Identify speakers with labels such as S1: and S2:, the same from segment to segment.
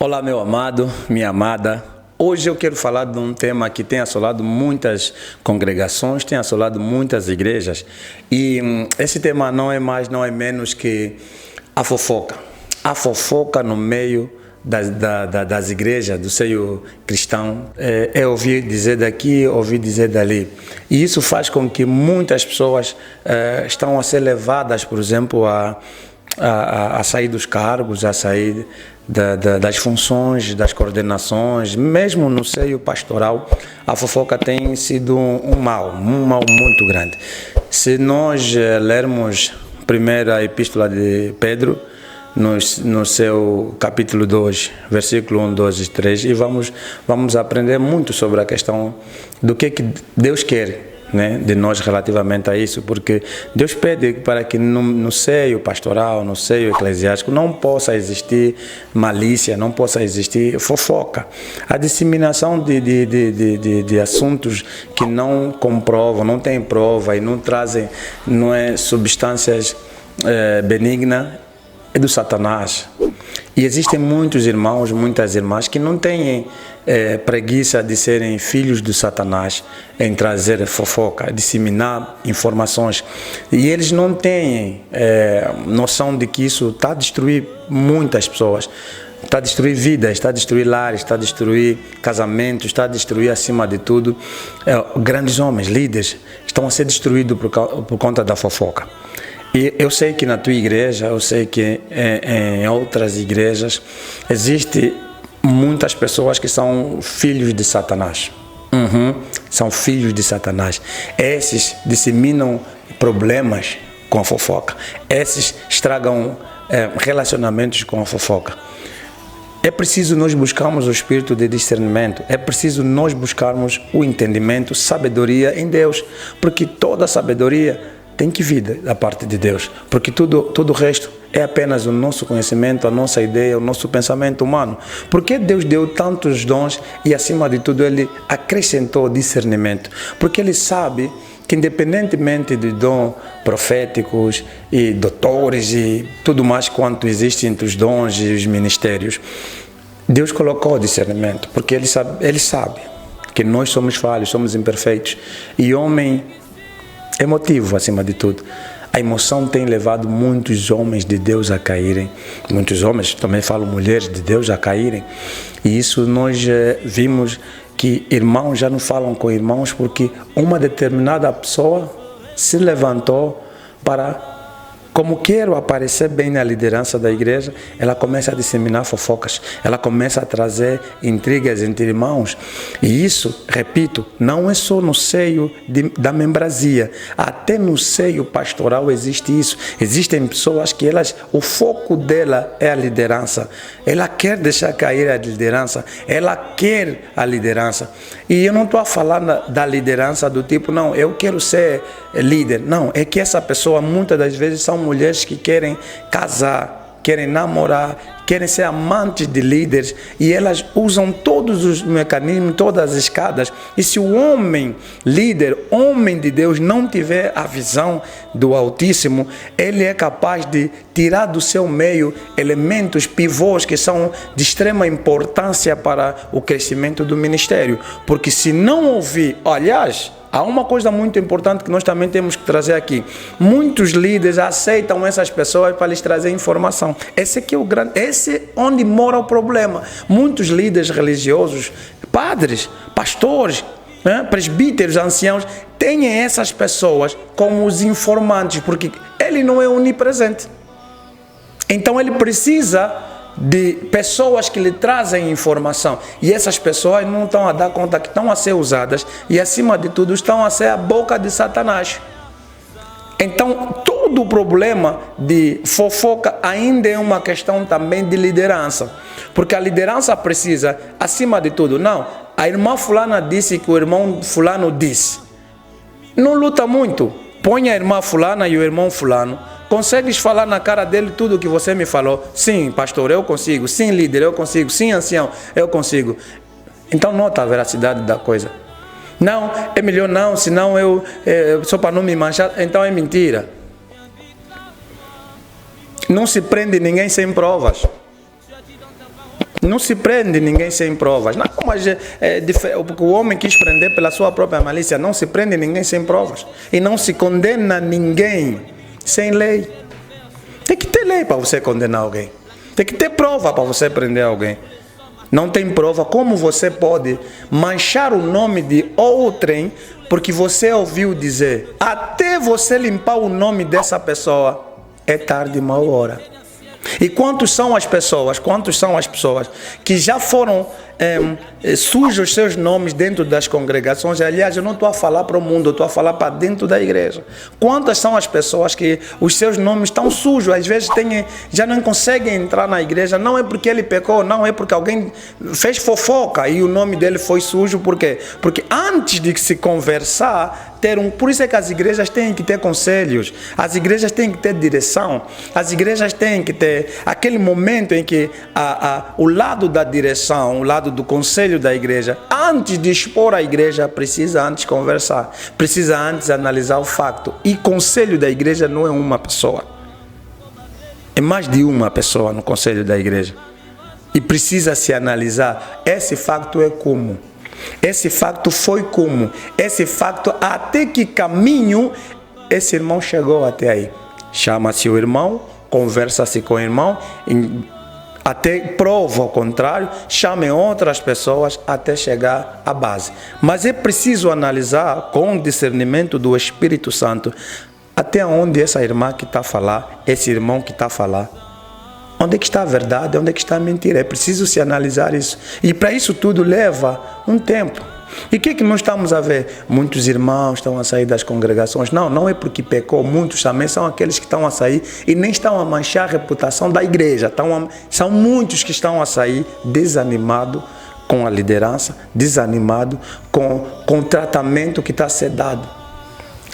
S1: Olá, meu amado, minha amada. Hoje eu quero falar de um tema que tem assolado muitas congregações, tem assolado muitas igrejas. E esse tema não é mais, não é menos que a fofoca. A fofoca no meio das igrejas, do seio cristão. É ouvir dizer daqui, ouvir dizer dali. E isso faz com que muitas pessoas estão a ser levadas, por exemplo, a sair dos cargos, a sair das funções, das coordenações, mesmo no seio pastoral, a fofoca tem sido um mal muito grande. Se nós lermos primeiro a epístola de Pedro, no seu capítulo 2, versículo 1, 2 e 3, e vamos aprender muito sobre a questão do que Deus quer, né, de nós relativamente a isso, porque Deus pede para que no seio pastoral, no seio eclesiástico, não possa existir malícia, não possa existir fofoca. A disseminação de assuntos que não comprovam, não têm prova e não trazem substâncias benignas, é do Satanás. E existem muitos irmãos, muitas irmãs que não têm preguiça de serem filhos do Satanás em trazer fofoca, disseminar informações. E eles não têm noção de que isso está a destruir muitas pessoas. Está a destruir vidas, está a destruir lares, está a destruir casamentos, está a destruir, acima de tudo, grandes homens, líderes, estão a ser destruídos por conta da fofoca. E eu sei que na tua igreja, eu sei que em outras igrejas, existem muitas pessoas que são filhos de Satanás. São filhos de Satanás. Esses disseminam problemas com a fofoca. Esses estragam relacionamentos com a fofoca. É preciso nós buscarmos o espírito de discernimento. É preciso nós buscarmos o entendimento, sabedoria em Deus. Porque toda sabedoria tem que vir da parte de Deus, porque todo o resto é apenas o nosso conhecimento, a nossa ideia, o nosso pensamento humano. Porque Deus deu tantos dons e, acima de tudo, Ele acrescentou discernimento? Porque Ele sabe que, independentemente de dons proféticos e doutores e tudo mais quanto existe entre os dons e os ministérios, Deus colocou discernimento, porque Ele sabe que nós somos falhos, somos imperfeitos, e homem emotivo, acima de tudo. A emoção tem levado muitos homens de Deus a caírem. Muitos homens, também falo mulheres de Deus, a caírem. E isso nós vimos que irmãos já não falam com irmãos porque uma determinada pessoa se levantou para, como quero aparecer bem na liderança da igreja, ela começa a disseminar fofocas, ela começa a trazer intrigas entre irmãos. E isso, repito, não é só no seio da membresia, até no seio pastoral existe isso. Existem pessoas que o foco dela é a liderança, ela quer deixar cair a liderança, ela quer a liderança. E eu não estou a falar da liderança do tipo, não, eu quero ser líder. Não, é que essa pessoa muitas das vezes são mulheres que querem casar, querem namorar, querem ser amantes de líderes, e elas usam todos os mecanismos, todas as escadas. E se o homem líder, homem de Deus, não tiver a visão do Altíssimo, ele é capaz de tirar do seu meio elementos pivôs que são de extrema importância para o crescimento do ministério. Porque se não ouvir, aliás, há uma coisa muito importante que nós também temos que trazer aqui. Muitos líderes aceitam essas pessoas para lhes trazer informação. Esse é onde mora o problema. Muitos líderes religiosos, padres, pastores, presbíteros, anciãos, têm essas pessoas como os informantes, porque ele não é onipresente. Então ele precisa de pessoas que lhe trazem informação, e essas pessoas não estão a dar conta que estão a ser usadas, e acima de tudo estão a ser a boca de Satanás. Então todo o problema de fofoca ainda é uma questão também de liderança, porque a liderança precisa, acima de tudo, não, a irmã fulana disse que o irmão fulano disse, não luta muito, põe a irmã fulana e o irmão fulano. Consegues falar na cara dele tudo o que você me falou? Sim, pastor, eu consigo. Sim, líder, eu consigo. Sim, ancião, eu consigo. Então nota a veracidade da coisa. Não, é melhor não, senão só para não me manchar, então é mentira. Não se prende ninguém sem provas. Não se prende ninguém sem provas. Não, mas porque o homem quis prender pela sua própria malícia. Não se prende ninguém sem provas. E não se condena ninguém sem lei. Tem que ter lei para você condenar alguém. Tem que ter prova para você prender alguém. Não tem prova, como você pode manchar o nome de outrem porque você ouviu dizer? Até você limpar o nome dessa pessoa, é tarde, mal hora. E quantos são as pessoas que já foram sujos seus nomes dentro das congregações? Aliás, eu não estou a falar para o mundo, eu estou a falar para dentro da igreja. Quantas são as pessoas que os seus nomes estão sujos? Às vezes já não conseguem entrar na igreja, não é porque ele pecou, não é porque alguém fez fofoca e o nome dele foi sujo. Por quê? Porque antes de se conversar, por isso é que as igrejas têm que ter conselhos, as igrejas têm que ter direção, as igrejas têm que ter aquele momento em que o lado da direção, o lado do conselho da igreja, antes de expor a igreja, precisa antes conversar, precisa antes analisar o facto. E conselho da igreja não é uma pessoa, é mais de uma pessoa no conselho da igreja. E precisa se analisar, esse facto é como? Esse facto foi como? Esse facto, até que caminho esse irmão chegou até aí? Chama-se o irmão, conversa-se com o irmão, até prova ao contrário, chamem outras pessoas até chegar à base. Mas é preciso analisar com discernimento do Espírito Santo até onde essa irmã que está a falar, esse irmão que está a falar, onde é que está a verdade, onde é que está a mentira. É preciso se analisar isso. E para isso tudo leva um tempo. E o que nós estamos a ver? Muitos irmãos estão a sair das congregações. Não é porque pecou. Muitos também são aqueles que estão a sair e nem estão a manchar a reputação da igreja. São muitos que estão a sair desanimados com a liderança, desanimados com o tratamento que está a ser dado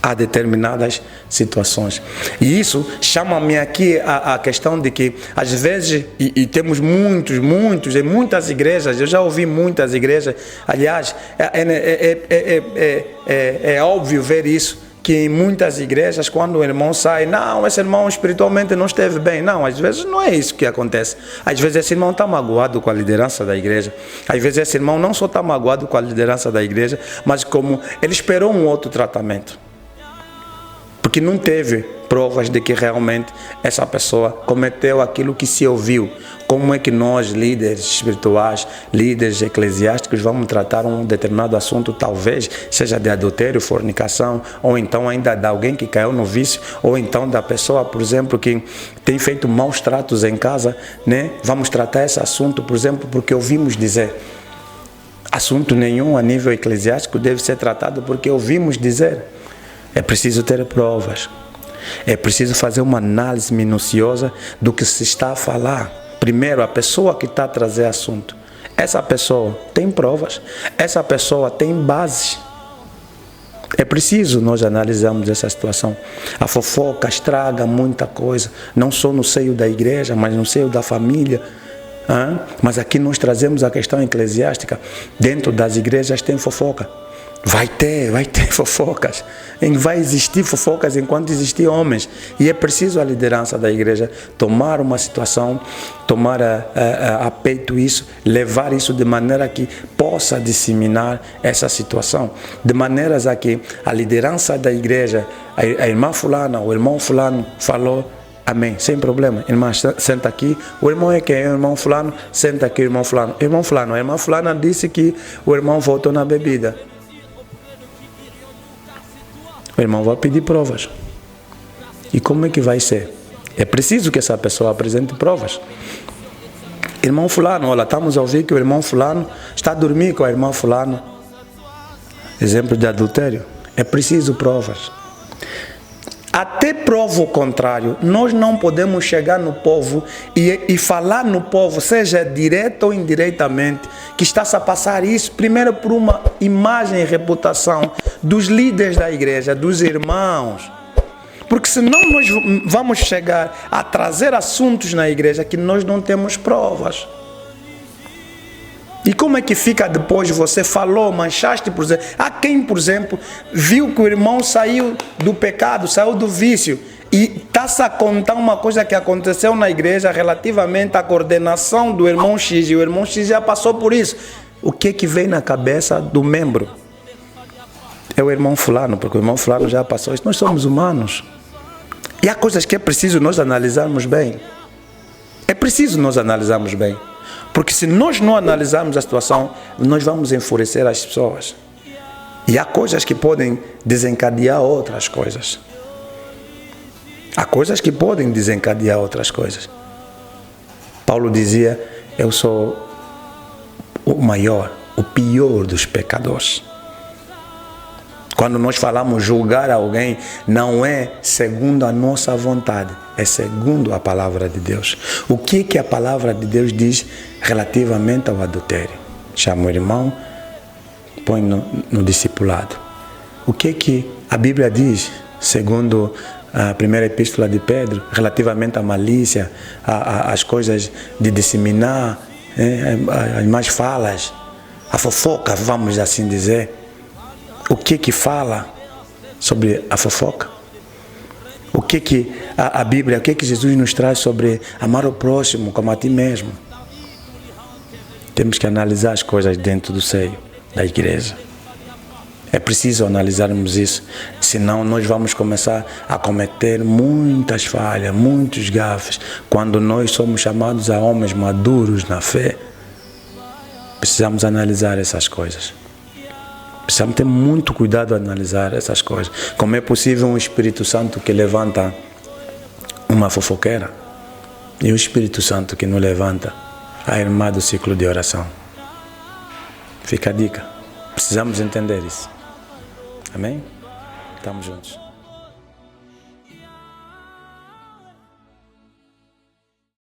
S1: a determinadas situações. E isso chama-me aqui a questão de que, às vezes, e temos muitas igrejas, eu já ouvi muitas igrejas, aliás, é óbvio ver isso, que em muitas igrejas, quando o irmão sai, não, esse irmão espiritualmente não esteve bem. Não, às vezes não é isso que acontece. Às vezes esse irmão está magoado com a liderança da igreja. Às vezes esse irmão não só está magoado com a liderança da igreja, mas como ele esperou um outro tratamento. Porque não teve provas de que realmente essa pessoa cometeu aquilo que se ouviu. Como é que nós, líderes espirituais, líderes eclesiásticos, vamos tratar um determinado assunto, talvez seja de adultério, fornicação, ou então ainda de alguém que caiu no vício, ou então da pessoa, por exemplo, que tem feito maus tratos em casa, né? Vamos tratar esse assunto, por exemplo, porque ouvimos dizer. Assunto nenhum a nível eclesiástico deve ser tratado porque ouvimos dizer. É preciso ter provas. É preciso fazer uma análise minuciosa do que se está a falar. Primeiro, a pessoa que está a trazer assunto. Essa pessoa tem provas. Essa pessoa tem base. É preciso nós analisarmos essa situação. A fofoca estraga muita coisa. Não só no seio da igreja, mas no seio da família. Mas aqui nós trazemos a questão eclesiástica. Dentro das igrejas tem fofoca. Vai ter fofocas. Vai existir fofocas enquanto existir homens. E é preciso a liderança da igreja tomar uma situação, tomar a peito isso, levar isso de maneira que possa disseminar essa situação. De maneiras a que a liderança da igreja, a irmã fulana, o irmão fulano falou, amém, sem problema. Irmã, senta aqui. O irmão é quem? O irmão fulano, senta aqui, irmão fulano. Irmão fulano, a irmã fulana disse que o irmão voltou na bebida. O irmão vai pedir provas. E como é que vai ser? É preciso que essa pessoa apresente provas. Irmão fulano, olha, estamos a ouvir que o irmão fulano está a dormir com a irmã fulano. Exemplo de adultério. É preciso provas. Até prova o contrário, nós não podemos chegar no povo e falar no povo, seja direto ou indiretamente, que está-se a passar isso, primeiro por uma imagem e reputação dos líderes da igreja, dos irmãos. Porque senão nós vamos chegar a trazer assuntos na igreja que nós não temos provas. E como é que fica depois? Você falou, manchaste, por exemplo. Há quem, por exemplo, viu que o irmão saiu do pecado, saiu do vício. E está-se a contar uma coisa que aconteceu na igreja relativamente à coordenação do irmão X, e o irmão X já passou por isso. O que vem na cabeça do membro? É o irmão fulano, porque o irmão fulano já passou isso. Nós somos humanos. E há coisas que é preciso nós analisarmos bem. É preciso nós analisarmos bem. Porque se nós não analisarmos a situação, nós vamos enfurecer as pessoas. E há coisas que podem desencadear outras coisas. Há coisas que podem desencadear outras coisas. Paulo dizia, eu sou o maior, o pior dos pecadores. Quando nós falamos julgar alguém, não é segundo a nossa vontade, é segundo a palavra de Deus. O que a palavra de Deus diz relativamente ao adultério? Chama o irmão, põe no discipulado. O que a Bíblia diz, segundo a primeira epístola de Pedro, relativamente à malícia, às coisas de disseminar, as más falas, a fofoca, vamos assim dizer. O que fala sobre a fofoca? O que a Bíblia, o que Jesus nos traz sobre amar o próximo como a ti mesmo? Temos que analisar as coisas dentro do seio da igreja. É preciso analisarmos isso, senão nós vamos começar a cometer muitas falhas, muitos gafes. Quando nós somos chamados a homens maduros na fé, precisamos analisar essas coisas. Precisamos ter muito cuidado a analisar essas coisas. Como é possível um Espírito Santo que levanta uma fofoqueira e o Espírito Santo que não levanta a irmã do ciclo de oração? Fica a dica. Precisamos entender isso. Amém? Estamos juntos.